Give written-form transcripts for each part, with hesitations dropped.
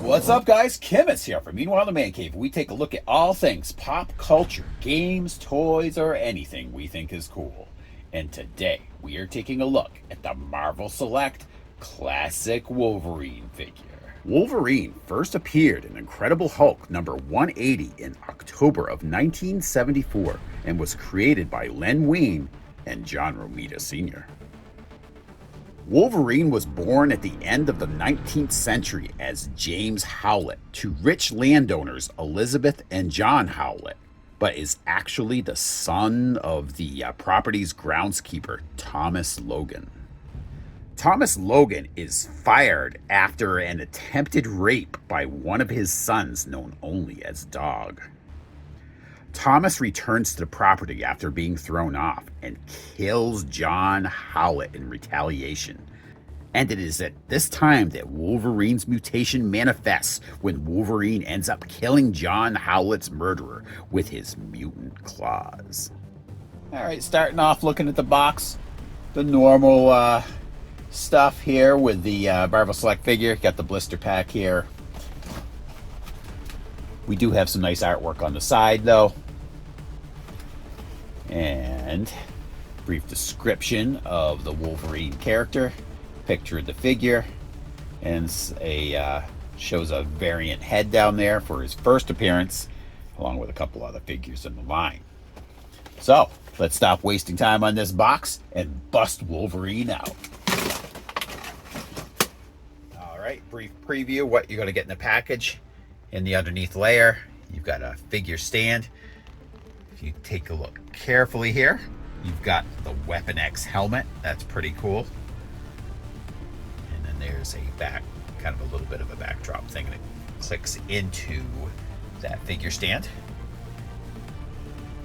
What's up, guys? Kim is here from Meanwhile the Man Cave. We take a look at all things pop culture, games, toys, or anything we think is cool. And today, we are taking a look at the Marvel Select Classic Wolverine figure. Wolverine first appeared in Incredible Hulk number 180 in October of 1974 and was created by Len Wein and John Romita Sr. Wolverine was born at the end of the 19th century as James Howlett to rich landowners Elizabeth and John Howlett, but is actually the son of the property's groundskeeper, Thomas Logan. Thomas Logan is fired after an attempted rape by one of his sons known only as Dog. Thomas returns to the property after being thrown off and kills John Howlett in retaliation. And it is at this time that Wolverine's mutation manifests when Wolverine ends up killing John Howlett's murderer with his mutant claws. All right, starting off looking at the box, the normal stuff here with the Marvel Select figure. Got the blister pack here. We do have some nice artwork on the side though. And brief description of the Wolverine character, picture of the figure, and shows a variant head down there for his first appearance, along with a couple other figures in the line. So let's stop wasting time on this box and bust Wolverine out. All right, brief preview what you're going to get in the package. In the underneath layer, you've got a figure stand. If you take a look carefully here, you've got the Weapon X helmet. That's pretty cool. And then there's a back, kind of a little bit of a backdrop thing that clicks into that figure stand.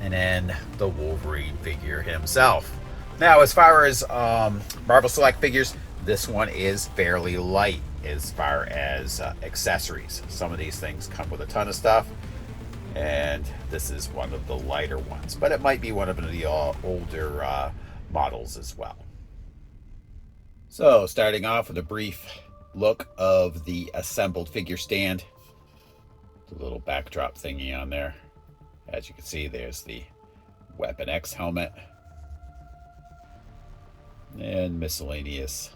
And then the Wolverine figure himself. Now, as far as Marvel Select figures, this one is fairly light as far as accessories. Some of these things come with a ton of stuff, and this is one of the lighter ones, but it might be one of the older models as well. So starting off with a brief look of the assembled figure stand, the little backdrop thingy on there. As you can see, there's the Weapon X helmet and miscellaneous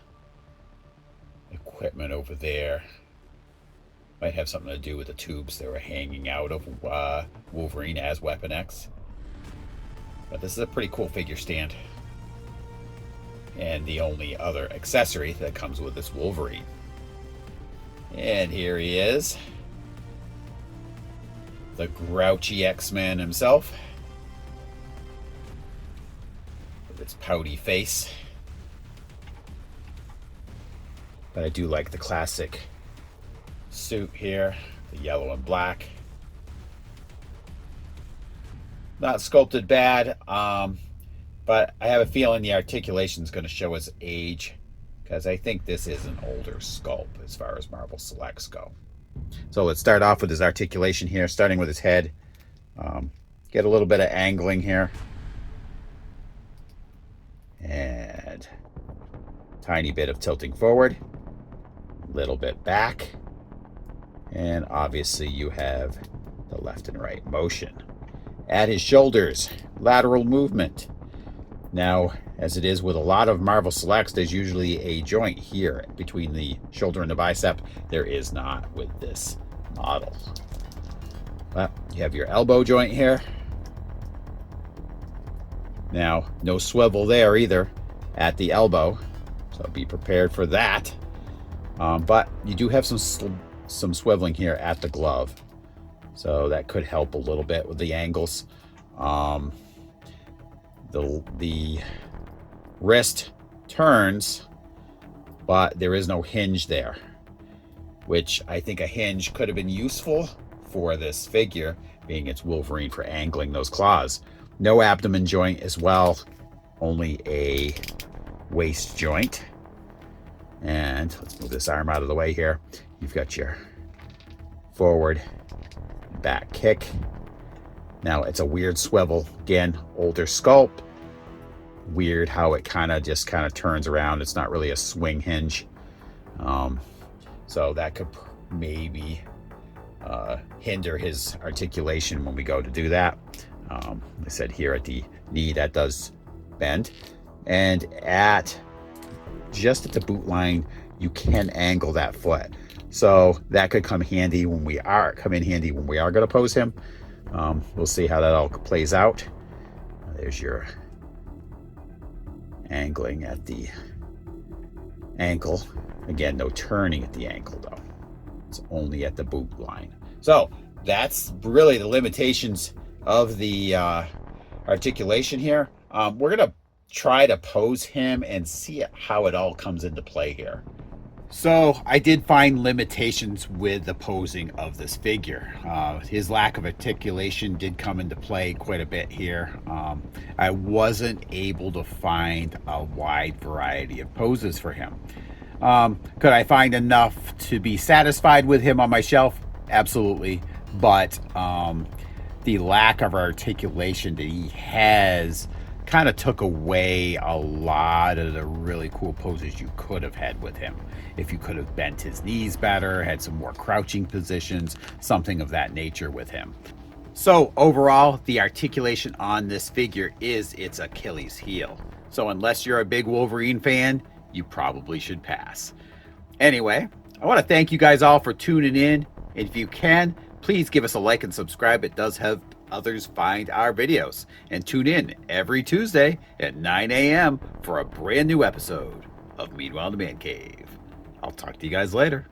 equipment over there. Might have something to do with the tubes that were hanging out of Wolverine as Weapon X. But this is a pretty cool figure stand. And the only other accessory that comes with this Wolverine. And here he is. The grouchy X-Man himself. With its pouty face. But I do like the classic suit here, the yellow and black. Not sculpted bad, but I have a feeling the articulation is going to show his age, because I think this is an older sculpt as far as Marvel Selects go. So let's start off with his articulation here, starting with his head. Get a little bit of angling here. And tiny bit of tilting forward. Little bit back. And obviously you have the left and right motion. At his shoulders, lateral movement. Now, as it is with a lot of Marvel Selects, there's usually a joint here between the shoulder and the bicep. There is not with this model. But you have your elbow joint here. Now, no swivel there either at the elbow, so be prepared for that. But you do have some swiveling here at the glove, so that could help a little bit with the angles. The wrist turns, but there is no hinge there, which I think a hinge could have been useful for this figure, being it's Wolverine, for angling those claws. No abdomen joint as well, only a waist joint. And let's move this arm out of the way here. You've got your forward back kick. Now it's a weird swivel. Again, older sculpt. Weird how it kind of turns around. It's not really a swing hinge. So that could maybe hinder his articulation when we go to do that. I said here at the knee, that does bend. And just at the boot line, you can angle that foot. So that could come handy when we are going to pose him. We'll see how that all plays out. There's your angling at the ankle. Again, no turning at the ankle though. It's only at the boot line. So that's really the limitations of the articulation here. We're gonna try to pose him and see how it all comes into play here. So I did find limitations with the posing of this figure. His lack of articulation did come into play quite a bit here. I wasn't able to find a wide variety of poses for him. Could I find enough to be satisfied with him on my shelf? Absolutely. But the lack of articulation that he has kind of took away a lot of the really cool poses you could have had with him. If you could have bent his knees better, had some more crouching positions, something of that nature with him. So overall, the articulation on this figure is its Achilles heel. So unless you're a big Wolverine fan, you probably should pass. Anyway, I want to thank you guys all for tuning in. And if you can, please give us a like and subscribe. It does help others find our videos. And tune in every Tuesday at 9 a.m. for a brand new episode of Meanwhile in the Man Cave. I'll talk to you guys later.